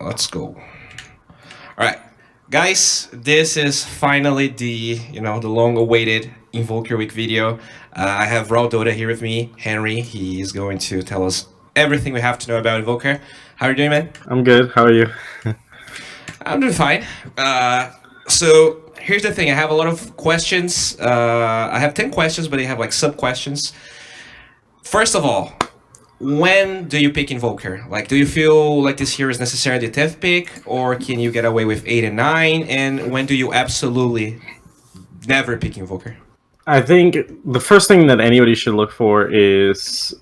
Let's go. All right, guys. This is finally the long-awaited Invoker Week video. I have Raw Dota here with me. Henry. He is going to tell us everything we have to know about Invoker. How are you doing, man? I'm good. How are you? I'm doing fine. So here's the thing. I have a lot of questions. I have 10 questions, but they have like sub questions. First of all, when do you pick Invoker? Like, do you feel like this here is necessarily the 10th pick, or can you get away with 8 and 9? And when do you absolutely never pick Invoker? I think the first thing that anybody should look for is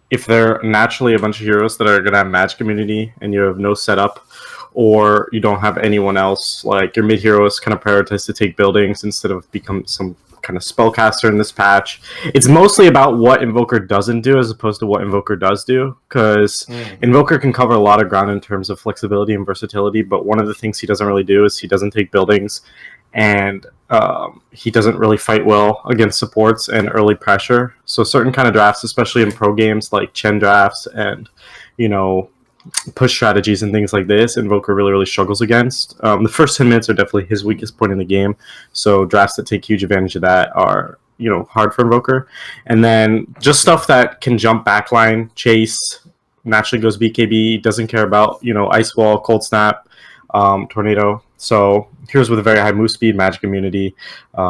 if they're naturally a bunch of heroes that are going to have magic immunity and you have no setup, or you don't have anyone else, like your mid heroes kind of prioritize to take buildings instead of become some kind of spellcaster in this patch. It's mostly about what Invoker doesn't do as opposed to what Invoker does do, because Invoker can cover a lot of ground in terms of flexibility and versatility, but one of the things he doesn't really do is he doesn't take buildings, and he doesn't really fight well against supports and early pressure. So certain kind of drafts, especially in pro games like Chen drafts and you know push strategies and things like this, Invoker really struggles against. The first 10 minutes are definitely his weakest point in the game, so drafts that take huge advantage of that are hard for Invoker. And then just stuff that can jump backline, chase, naturally goes BKB, doesn't care about Ice Wall, Cold Snap, Tornado. So heroes with a very high move speed, magic immunity,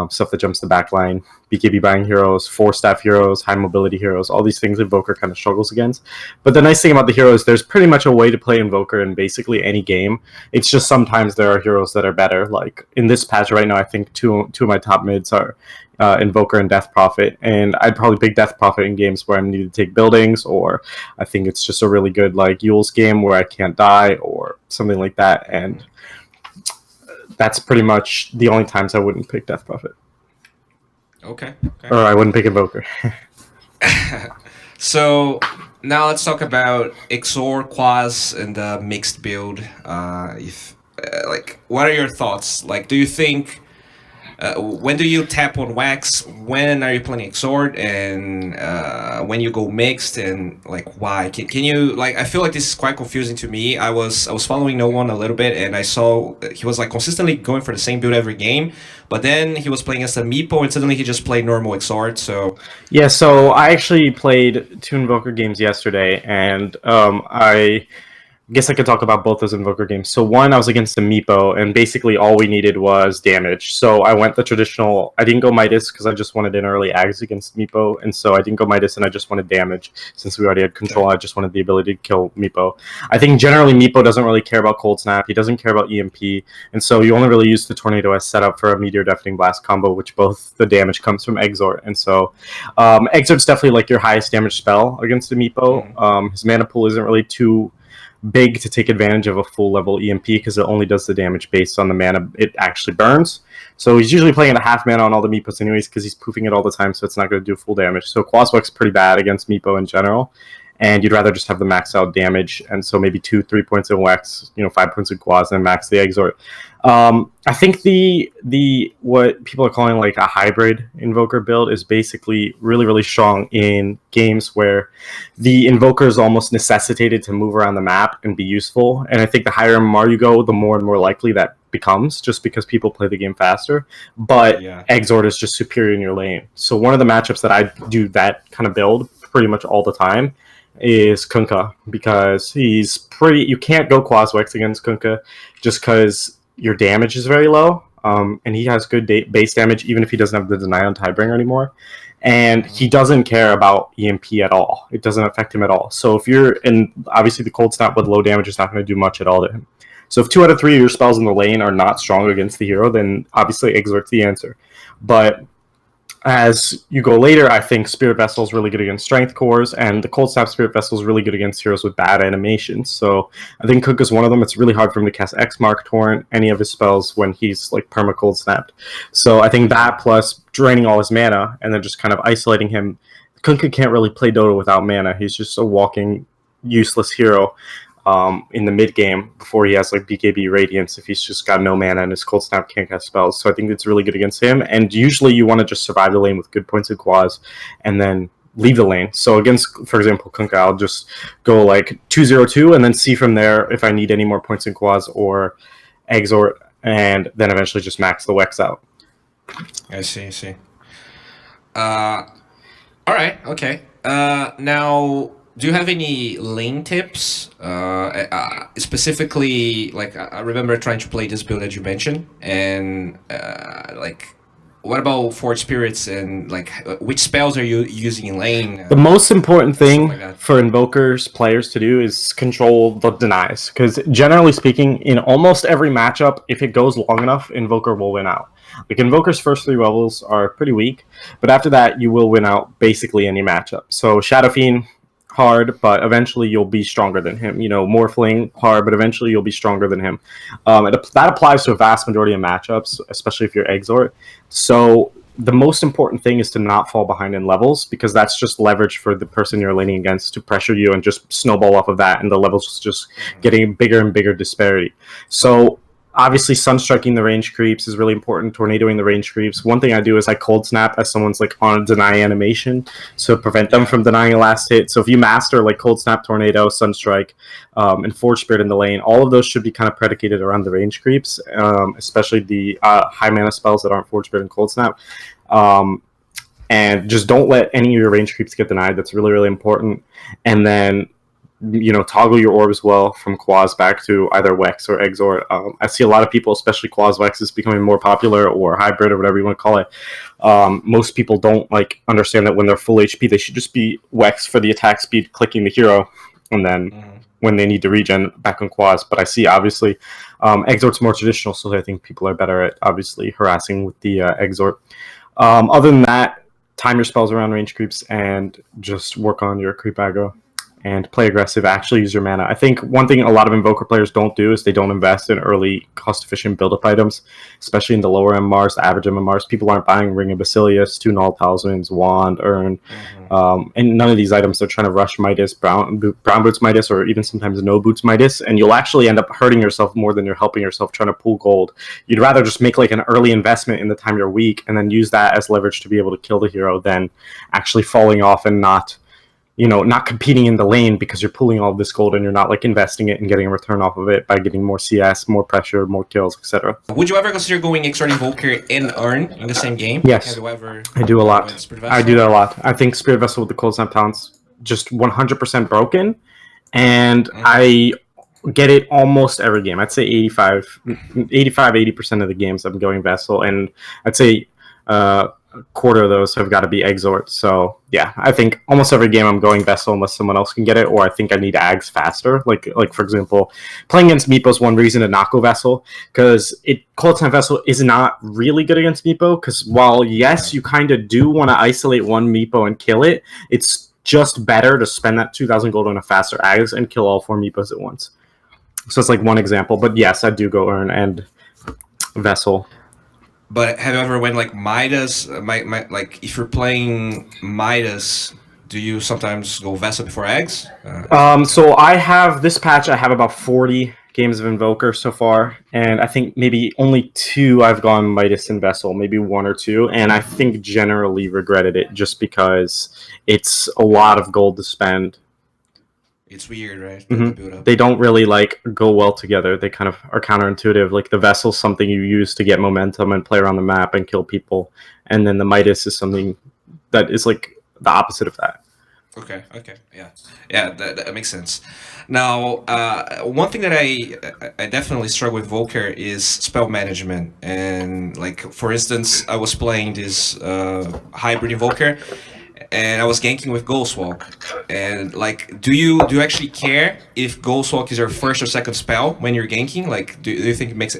stuff that jumps the backline, BKB buying heroes, 4-staff heroes, high mobility heroes, all these things Invoker kind of struggles against. But the nice thing about the heroes, there's pretty much a way to play Invoker in basically any game. It's just sometimes there are heroes that are better. Like in this patch right now, I think two of my top mids are Invoker and Death Prophet, and I'd probably pick Death Prophet in games where I need to take buildings, or I think it's just a really good like Yule's game where I can't die or something like that. And that's pretty much the only times I wouldn't pick Death Prophet. Okay. Or I wouldn't pick Invoker. So now let's talk about Exor, Quaz, and the mixed build. What are your thoughts? Like, do you think when do you tap on Wax? When are you playing Exort? And when you go mixed, and like why? Can you like? I feel like this is quite confusing to me. I was following No One a little bit, and I saw he was like consistently going for the same build every game, but then he was playing as a Meepo, and suddenly he just played normal Exort. So Yeah, so I actually played 2 Invoker games yesterday, and I guess I could talk about both those Invoker games. So one, I was against the Meepo, and basically all we needed was damage. So I went the traditional. I didn't go Midas because I just wanted an early Ags against Meepo, and so I didn't go Midas, and I just wanted damage since we already had control. I just wanted the ability to kill Meepo. I think generally Meepo doesn't really care about Cold Snap. He doesn't care about EMP, and so you only really use the Tornado as setup for a Meteor Deafening Blast combo, which both the damage comes from Exort, and so Exort's definitely like your highest damage spell against the Meepo. His mana pool isn't really too big to take advantage of a full level EMP because it only does the damage based on the mana it actually burns. So he's usually playing at a half mana on all the Meepos anyways because he's poofing it all the time, so it's not going to do full damage. So Quasweck's pretty bad against Meepo in general, and you'd rather just have the max out damage, and so maybe 2-3 points in Wex, 5 points in Quas, and max the Exort. I think the what people are calling like a hybrid Invoker build is basically really strong in games where the Invoker is almost necessitated to move around the map and be useful. And I think the higher MR you go, the more and more likely that becomes, just because people play the game faster. But yeah. Exort is just superior in your lane. So one of the matchups that I do that kind of build pretty much all the time is Kunkka, because he's pretty. You can't go Quaswex against Kunkka just because your damage is very low, and he has good base damage even if he doesn't have the deny on Tidebringer anymore. And he doesn't care about EMP at all. It doesn't affect him at all. So if you're in, obviously the Cold Snap with low damage is not going to do much at all to him. So if 2 out of 3 of your spells in the lane are not strong against the hero, then obviously Exort's the answer. But as you go later, I think Spirit Vessel is really good against Strength Cores, and the Cold Snap Spirit Vessel is really good against heroes with bad animations. So I think Cook is one of them. It's really hard for him to cast X Mark, Torrent, any of his spells when he's like perma Cold Snapped. So I think that plus draining all his mana and then just kind of isolating him. Kunkka can't really play Dota without mana. He's just a walking useless hero. In the mid game before he has like BKB Radiance if he's just got no mana and his Cold Snap can't cast spells. So I think it's really good against him. And usually you want to just survive the lane with good points of Quas and then leave the lane. So against, for example, Kunkka, I'll just go like 2-0-2 and then see from there if I need any more points in quads or exort, and then eventually just max the Wex out. I see. All right, okay. Now, do you have any lane tips? Specifically, like I remember trying to play this build that you mentioned, and like, what about Forge Spirits and like which spells are you using in lane? The most important thing like that. for Invokers players to do is control the denies, because generally speaking, in almost every matchup, if it goes long enough, Invoker will win out. Like Invoker's first 3 levels are pretty weak, but after that, you will win out basically any matchup. So Shadow Fiend, hard, but eventually you'll be stronger than him. You know, Morphling, hard, but eventually you'll be stronger than him. That applies to a vast majority of matchups, especially if you're Exort. So the most important thing is to not fall behind in levels, because that's just leverage for the person you're laning against to pressure you and just snowball off of that, and the levels just getting bigger and bigger disparity. So obviously sunstriking the range creeps is really important, tornadoing the range creeps. One thing I do is I cold snap as someone's like on a deny animation to prevent them from denying a last hit. So if you master like cold snap, tornado, sunstrike, and forge spirit in the lane, all of those should be kind of predicated around the range creeps, especially the high mana spells that aren't forge spirit and cold snap. And just don't let any of your range creeps get denied. That's really, really important. And then, you know, toggle your orbs well from Quaz back to either Wex or Exort. I see a lot of people, especially Quaz Wex, is becoming more popular, or hybrid, or whatever you want to call it. Most people don't like understand that when they're full HP, they should just be Wex for the attack speed, clicking the hero, and then when they need to regen, back on Quaz. But I see, obviously, Exort's more traditional, so I think people are better at, obviously, harassing with the Exort. Other than that, time your spells around range creeps and just work on your creep aggro and play aggressive. Actually use your mana. I think one thing a lot of Invoker players don't do is they don't invest in early cost-efficient build-up items, especially in the lower MMRs, the average MMRs. People aren't buying Ring of Basilius, 2 Null Talismans, Wand, Urn, and none of these items are trying to rush Midas, Brown Boots Midas, or even sometimes No Boots Midas, and you'll actually end up hurting yourself more than you're helping yourself trying to pull gold. You'd rather just make like an early investment in the time you're weak and then use that as leverage to be able to kill the hero than actually falling off and not competing in the lane because you're pulling all of this gold and you're not like investing it and getting a return off of it by getting more CS, more pressure, more kills, etc. Would you ever consider going Exort Invoker and Urn in the same game? Yes. Have you ever I do a lot. I do that a lot. I think Spirit Vessel with the Cold Snap talent's just 100% broken, and I get it almost every game. I'd say 80% of the games I'm going Vessel, and I'd say a quarter of those have got to be Exort. So yeah, I think almost every game I'm going Vessel unless someone else can get it, or I think I need Ags faster. Like for example, playing against Meepo's one reason to not go Vessel, because Cold Snap Vessel is not really good against Meepo, because while yes, you kind of do want to isolate one Meepo and kill it, it's just better to spend that 2,000 gold on a faster Ags and kill all 4 Meepos at once. So it's like one example, but yes, I do go Urn and Vessel. But have you ever went like Midas? Like if you're playing Midas, do you sometimes go Vessel before eggs? So I have this patch. I have about 40 games of Invoker so far, and I think maybe only 2 I've gone Midas and Vessel, maybe 1 or 2, and I think generally regretted it just because it's a lot of gold to spend. It's weird, right? They don't really like go well together. They kind of are counterintuitive. Like the Vessel's something you use to get momentum and play around the map and kill people, and then the Midas is something that is like the opposite of that. Okay, yeah, that makes sense. Now, one thing that I definitely struggle with Volker is spell management, and like for instance, I was playing this hybrid Invoker, and I was ganking with Ghostwalk, and like, do you actually care if Ghostwalk is your first or second spell when you're ganking? Like, do you think it makes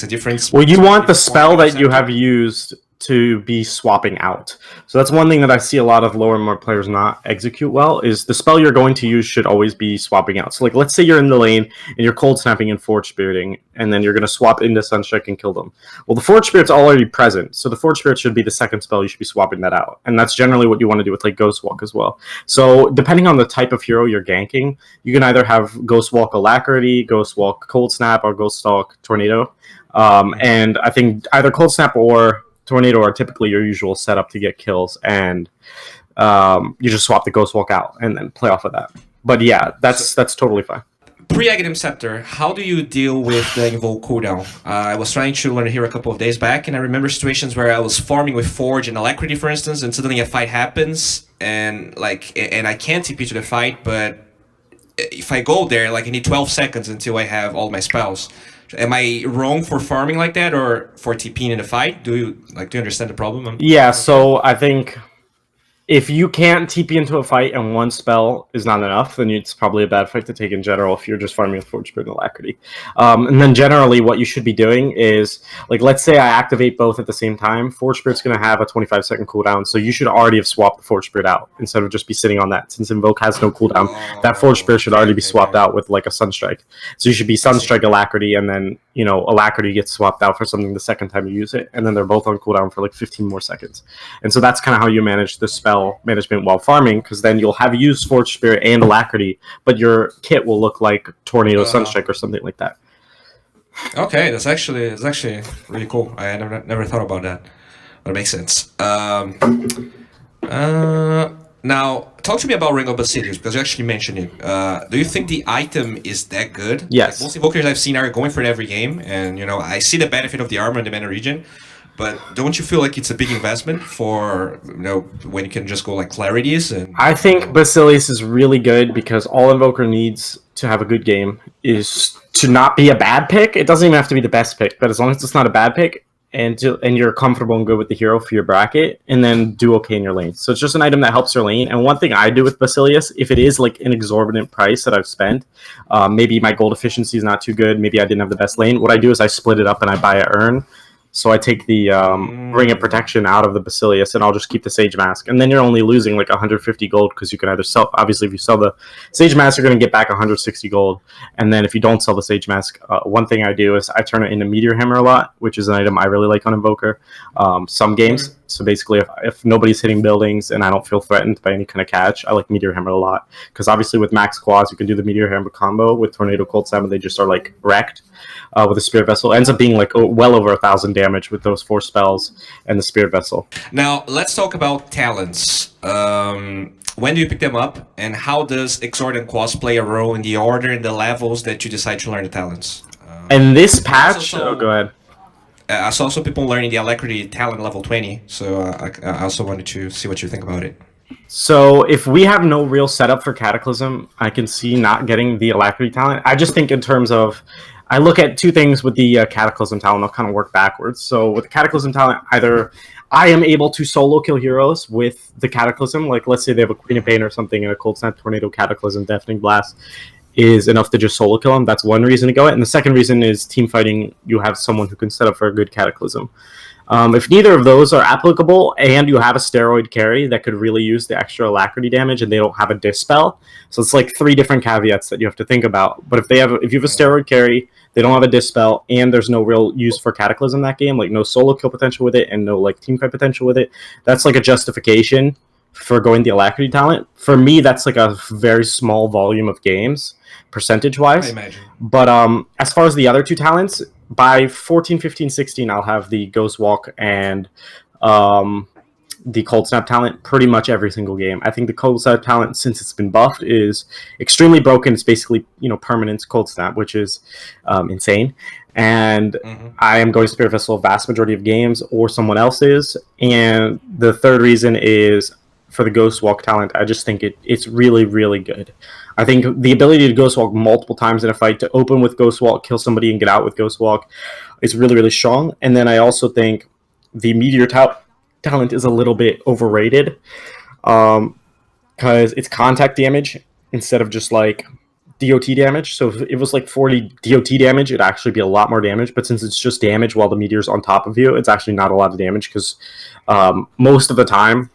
a difference? Well, you want the spell that you have used to be swapping out. So that's one thing that I see a lot of lower more players not execute well, is the spell you're going to use should always be swapping out. So like, let's say you're in the lane and you're cold snapping and Forge Spiriting, and then you're going to swap into Sunstrike and kill them. Well, the Forge Spirit's already present, so the Forge Spirit should be the second spell. You should be swapping that out. And that's generally what you want to do with like Ghostwalk as well. So depending on the type of hero you're ganking, you can either have Ghostwalk Alacrity, Ghostwalk Cold Snap, or Ghostwalk Tornado. And I think either Cold Snap or Tornado are typically your usual setup to get kills, and You just swap the Ghost Walk out and then play off of that. But yeah, So that's totally fine. pre-Aghanim Scepter, how do you deal with the Invoke cooldown? I was trying to learn here a couple of days back, and I remember situations where I was farming with Forge and Alacrity, for instance, and suddenly a fight happens, and I can't TP to the fight, but if I go there, like I need 12 seconds until I have all my spells. Am I wrong for farming like that, or for TPing in the fight? Do you understand the problem? Yeah, so I think if you can't TP into a fight and one spell is not enough, then it's probably a bad fight to take in general if you're just farming with Forge Spirit and Alacrity. And then generally what you should be doing is, like, let's say I activate both at the same time. Forge Spirit's going to have a 25-second cooldown, so you should already have swapped the Forge Spirit out instead of just be sitting on that. Since Invoke has no cooldown, that Forge Spirit should already be swapped out with, like, a Sunstrike. So you should be Sunstrike Alacrity, and then, you know, Alacrity gets swapped out for something the second time you use it, and then they're both on cooldown for, like, 15 more seconds. And so that's kind of how you manage the spell management while farming, because then you'll have used Forge Spirit and Alacrity, but your kit will look like Tornado Sunstrike or something like that. Okay, that's actually really cool. I never thought about that. But it makes sense. Now, talk to me about Ring of Basilius, because you actually mentioned it. Do you think the item is that good? Yes. Like, most invokers I've seen are going for it every game, and you know I see the benefit of the armor in the mana region. But don't you feel like it's a big investment for, you know, when you can just go like Clarities? And I think Basilius is really good because all Invoker needs to have a good game is to not be a bad pick. It doesn't even have to be the best pick, but as long as it's not a bad pick and you're comfortable and good with the hero for your bracket, and then do okay in your lane. So it's just an item that helps your lane. And one thing I do with Basilius, if it is like an exorbitant price that I've spent, maybe my gold efficiency is not too good, maybe I didn't have the best lane, what I do is I split it up and I buy an urn. So I take the Ring of Protection out of the Basilius, and I'll just keep the Sage Mask. And then you're only losing like 150 gold, because you can either sell... Obviously, if you sell the Sage Mask, you're going to get back 160 gold. And then if you don't sell the Sage Mask, one thing I do is I turn it into Meteor Hammer a lot, which is an item I really like on Invoker. Some games. So basically, if nobody's hitting buildings and I don't feel threatened by any kind of catch, I like Meteor Hammer a lot. Because obviously with Max Quads, you can do the Meteor Hammer combo with Tornado, Cold Snap, and they just are like wrecked. With the Spirit Vessel, it ends up being like well over 1,000 damage with those 4 spells and the Spirit Vessel. Now let's talk about talents. When do you pick them up, and how does Exort and Quas play a role in the order and the levels that you decide to learn the talents? And this patch, go ahead. I saw some people learning the Alacrity talent level 20, so I also wanted to see what you think about it. So if we have no real setup for Cataclysm, I can see not getting the Alacrity talent. I just think in terms of, I look at 2 things with the Cataclysm talent. I'll kind of work backwards. So with the Cataclysm talent, either I am able to solo kill heroes with the Cataclysm, like let's say they have a Queen of Pain or something, and a Cold Snap, Tornado, Cataclysm, Deafening Blast is enough to just solo kill them. That's one reason to go it. And the second reason is team fighting. You have someone who can set up for a good Cataclysm. If neither of those are applicable, and you have a steroid carry that could really use the extra Alacrity damage, and they don't have a dispel, so it's like 3 different caveats that you have to think about. But if you have a steroid carry, they don't have a dispel, and there's no real use for Cataclysm that game, like no solo kill potential with it, and no like team fight potential with it, that's like a justification for going the Alacrity talent. For me, that's like a very small volume of games, percentage-wise. I imagine. But as far as the other 2 talents, by 14, 15, 16, I'll have the Ghost Walk and the Cold Snap talent pretty much every single game. I think the Cold Snap talent, since it's been buffed, is extremely broken. It's basically, you know, permanent Cold Snap, which is insane. And I am going Spirit Vessel a vast majority of games, or someone else is. And the third reason is for the Ghost Walk talent. I just think it's really, really good. I think the ability to Ghost Walk multiple times in a fight, to open with Ghost Walk, kill somebody, and get out with Ghost Walk is really, really strong. And then I also think the Meteor talent is a little bit overrated because it's contact damage instead of just like DOT damage. So if it was like 40 DOT damage, it'd actually be a lot more damage. But since it's just damage while the meteor's on top of you, it's actually not a lot of damage because most of the time,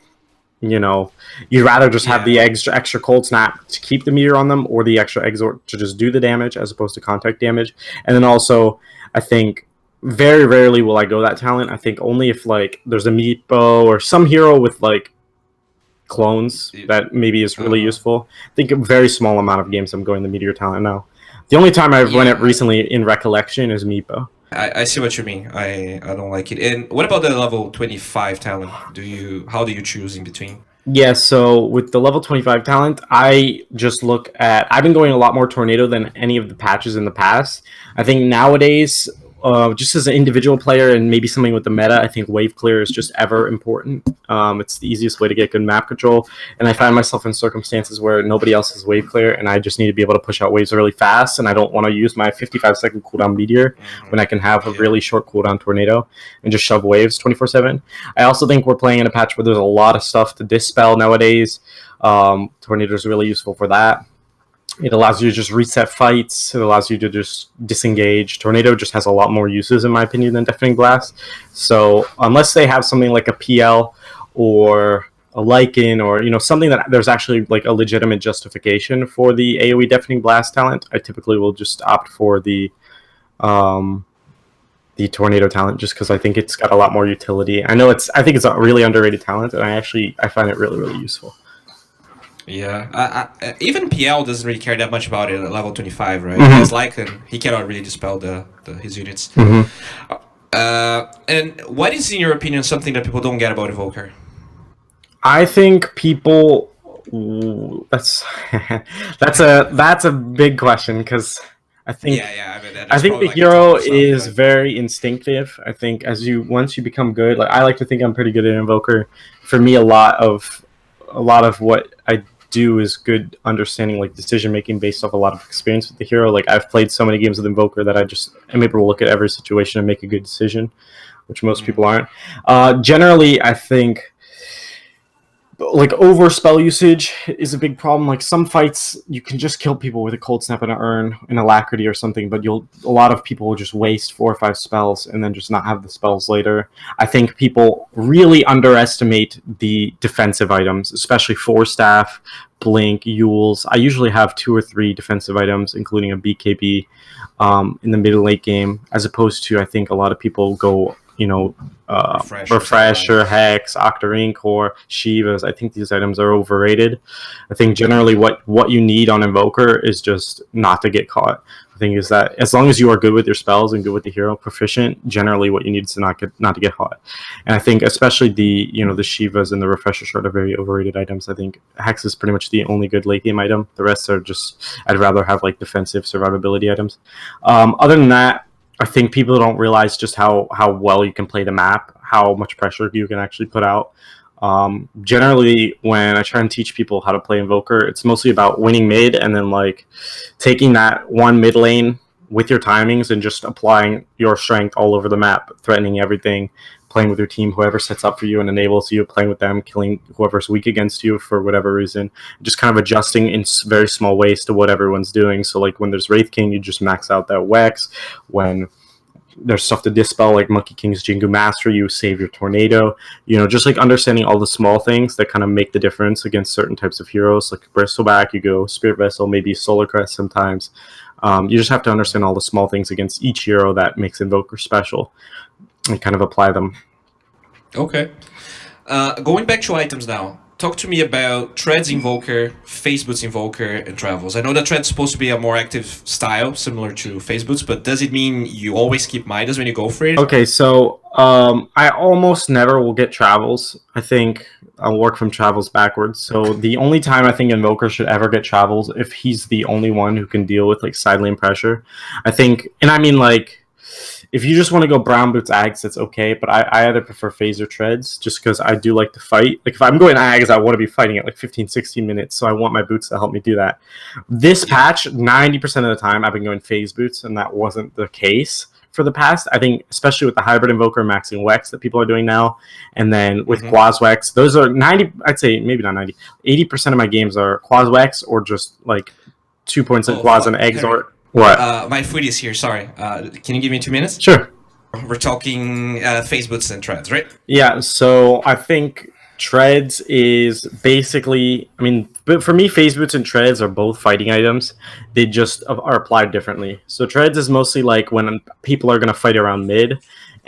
you know, you'd rather just have the extra Cold Snap to keep the meteor on them, or the extra Exort to just do the damage as opposed to contact damage. And then also, I think very rarely will I go that talent. I think only if like there's a Meatbow or some hero with like clones that maybe is really useful. I think a very small amount of games I'm going the Meteor talent now. The only time I've run it recently in recollection is Meepo. I see what you mean. I don't like it. And what about the level 25 talent? How do you choose in between? Yeah, so with the level 25 talent, I just look at. I've been going a lot more tornado than any of the patches in the past. I think nowadays, just as an individual player and maybe something with the meta, I think wave clear is just ever important. It's the easiest way to get good map control. And I find myself in circumstances where nobody else is wave clear, and I just need to be able to push out waves really fast. And I don't want to use my 55-second cooldown meteor when I can have a really short cooldown tornado and just shove waves 24/7. I also think we're playing in a patch where there's a lot of stuff to dispel nowadays. Tornado is really useful for that. It allows you to just reset fights. It allows you to just disengage. Tornado just has a lot more uses, in my opinion, than Deafening Blast. So unless they have something like a PL or a Lycan or something that there's actually like a legitimate justification for the AoE Deafening Blast talent, I typically will just opt for um, the tornado talent just because I think it's got a lot more utility. I think it's a really underrated talent, and I find it really really useful. Yeah, even PL doesn't really care that much about it at level 25, right? Mhm. He's like he cannot really dispel his units. Mhm. And what is, in your opinion, something that people don't get about Invoker? I think people. That's that's a big question because I think Yeah. I mean, I that's think probably the like a ton hero of stuff. is But very instinctive. I think once you become good, like I like to think I'm pretty good at Invoker. For me, a lot of what I do is good understanding like decision making based off a lot of experience with the hero. Like I've played so many games with Invoker that I just am able to look at every situation and make a good decision, which most people aren't. Generally, I think like over spell usage is a big problem. Like some fights you can just kill people with a cold snap and an urn and alacrity or something, but a lot of people will just waste 4 or 5 spells and then just not have the spells later. I think people really underestimate the defensive items, especially Force Staff, Blink, Yules. I usually have 2 or 3 defensive items, including a BKB, in the mid and late game, as opposed to I think a lot of people go Refresher, Hex, Octarine Core, Shivas. I think these items are overrated. I think generally what you need on Invoker is just not to get caught. The thing is that as long as you are good with your spells and good with the hero, proficient, generally what you need is to not to get caught. And I think especially the Shivas and the Refresher Shard are very overrated items. I think Hex is pretty much the only good late game item. The rest are just I'd rather have like defensive survivability items. Other than that, I think people don't realize just how well you can play the map, how much pressure you can actually put out. Generally, when I try and teach people how to play Invoker, it's mostly about winning mid and then like taking that one mid lane with your timings and just applying your strength all over the map, threatening everything, playing with your team, whoever sets up for you and enables you, playing with them, killing whoever's weak against you for whatever reason, just kind of adjusting in very small ways to what everyone's doing. So like when there's Wraith King, you just max out that Wex. When there's stuff to dispel like Monkey King's Jingu Master, you save your Tornado. Just like understanding all the small things that kind of make the difference against certain types of heroes. Like Bristleback, you go Spirit Vessel, maybe Solar Crest sometimes. You just have to understand all the small things against each hero that makes Invoker special and kind of apply them. Okay. Going back to items now. Talk to me about Treads Invoker, Phase Boots Invoker, and Travels. I know that Tread's supposed to be a more active style, similar to Phase Boots, but does it mean you always keep Midas when you go for it? Okay, so I almost never will get Travels. I think I'll work from Travels backwards. So the only time I think Invoker should ever get Travels if he's the only one who can deal with like side lane pressure. I think, and I mean like, if you just want to go brown boots Ags, that's okay. But I either prefer Phase or Treads just because I do like to fight. Like if I'm going Ags, I want to be fighting at like 15, 16 minutes. So I want my boots to help me do that. This patch, 90% of the time, I've been going Phase boots, and that wasn't the case for the past. I think especially with the hybrid Invoker maxing Wex that people are doing now, and then with Quaz Wex, those are 90. I'd say maybe not 90. 80% of my games are Quaz Wex or just like 2 points in Quaz and Eggs or. What? My food is here, sorry. Can you give me 2 minutes? Sure. We're talking Phase Boots and Treads, right? Yeah, so I think Treads is basically, but for me, Phase Boots and Treads are both fighting items. They just are applied differently. So Treads is mostly like when people are going to fight around mid,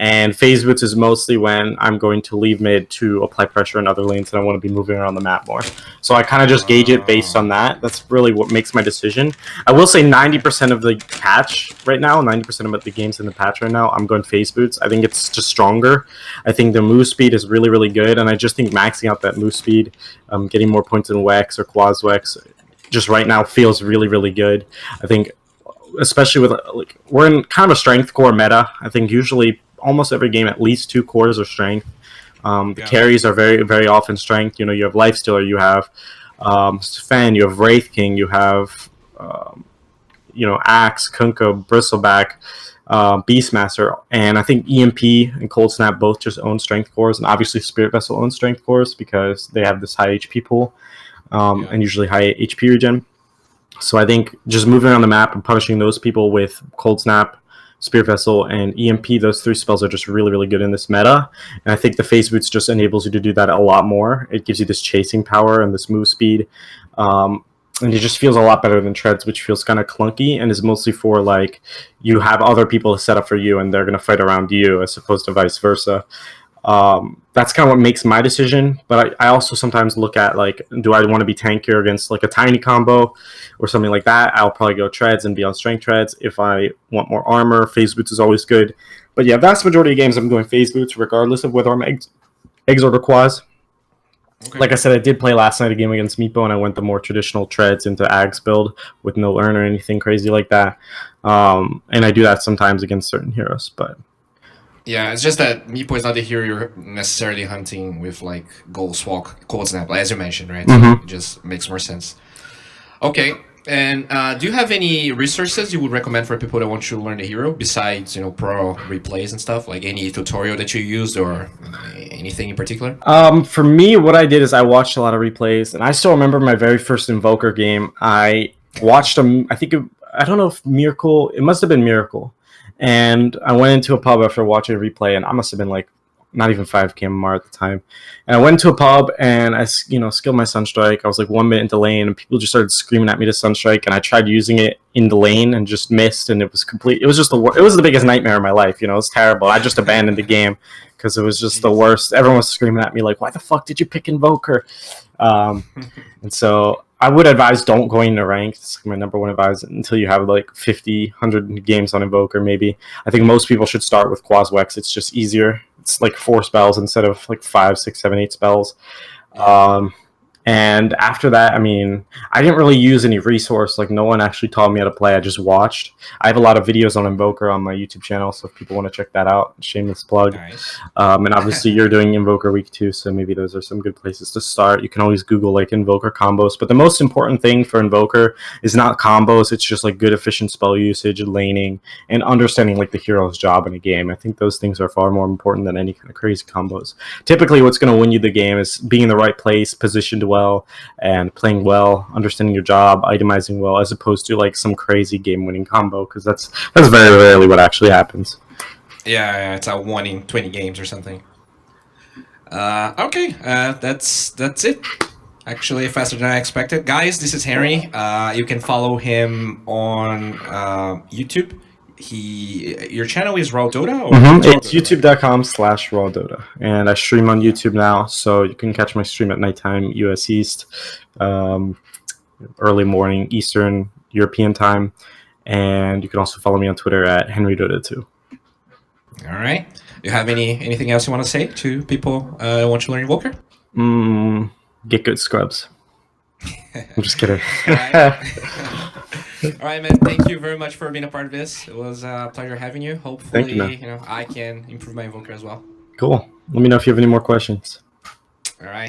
And phase boots is mostly when I'm going to leave mid to apply pressure in other lanes and I want to be moving around the map more. So I kind of just gauge it based on that. That's really what makes my decision. I will say 90% of the patch right now, 90% of the games in the patch right now, I'm going phase boots. I think it's just stronger. I think the move speed is really, really good, and I just think maxing out that move speed, getting more points in Wex or Quaz Wex, just right now feels really, really good. I think, especially with like we're in kind of a strength core meta. I think usually almost every game at least 2 cores are strength. The carries are very, very often strength. You know, you have Lifestealer, you have Sven, you have Wraith King, you have Axe, Kunkka, Bristleback, Beastmaster, and I think EMP and Cold Snap both just own strength cores, and obviously Spirit Vessel owns strength cores because they have this high HP pool and usually high HP regen. So I think just moving around the map and punishing those people with Cold Snap, Spirit Vessel, and EMP, those 3 spells are just really, really good in this meta. And I think the Phase Boots just enables you to do that a lot more. It gives you this chasing power and this move speed. And it just feels a lot better than Treads, which feels kind of clunky and is mostly for, like, you have other people set up for you and they're going to fight around you as opposed to vice versa. That's kind of what makes my decision, but I also sometimes look at, like, do I want to be tankier against like a tiny combo or something like that? I'll probably go Treads and be on strength Treads. If I want more armor, Phase Boots is always good. But yeah, vast majority of games I'm going Phase Boots regardless of whether I'm Exort or Quaz. Okay. Like I said, I did play last night a game against Meepo, and I went the more traditional Treads into Ags build with no Earn or anything crazy like that. And I do that sometimes against certain heroes, but yeah, it's just that Meepo is not the hero you're necessarily hunting with, like, Gold Swalk, Cold Snap, as you mentioned, right? So it just makes more sense. Okay, and do you have any resources you would recommend for people that want to learn the hero besides, pro replays and stuff? Like any tutorial that you used or anything in particular? For me, what I did is I watched a lot of replays, and I still remember my very first Invoker game. I watched them. I don't know if Miracle. It must have been Miracle. And I went into a pub after watching a replay, and I must have been like not even 5 KMR at the time. And I went to a pub and I, skilled my Sunstrike. I was like 1 minute into lane, and people just started screaming at me to Sunstrike, and I tried using it in the lane and just missed, and it was complete. It was just it was the biggest nightmare of my life. It was terrible. I just abandoned the game because it was just the worst. Everyone was screaming at me like, "Why the fuck did you pick Invoker?" And so I would advise don't go into ranked. It's my number one advice until you have like 50, 100 games on Invoker, maybe. I think most people should start with Quaz Wex. It's just easier. It's like 4 spells instead of like 5, 6, 7, 8 spells. And after that, I didn't really use any resource. Like, no one actually taught me how to play. I just watched. I have a lot of videos on Invoker on my YouTube channel, so if people want to check that out, shameless plug. Nice. And obviously, you're doing Invoker Week 2, so maybe those are some good places to start. You can always Google, like, Invoker combos. But the most important thing for Invoker is not combos. It's just, like, good, efficient spell usage, laning, and understanding, like, the hero's job in a game. I think those things are far more important than any kind of crazy combos. Typically, what's going to win you the game is being in the right place, positioned well, and playing well, understanding your job, itemizing well, as opposed to like some crazy game-winning combo, because that's very rarely what actually happens. Yeah, it's a 1 in 20 games or something. Okay, that's it. Actually, faster than I expected. Guys, this is Henry. You can follow him on YouTube. Your channel is Raw Dota? Or It's youtube.com/Raw Dota. And I stream on YouTube now, so you can catch my stream at nighttime, US East, early morning Eastern European time. And you can also follow me on Twitter at HenryDota2. All right. Do you have anything else you want to say to people who want to learn Invoker? Get good scrubs. I'm just kidding. All right, man. Thank you very much for being a part of this. It was a pleasure having you. Hopefully, I can improve my Invoker as well. Cool. Let me know if you have any more questions. All right.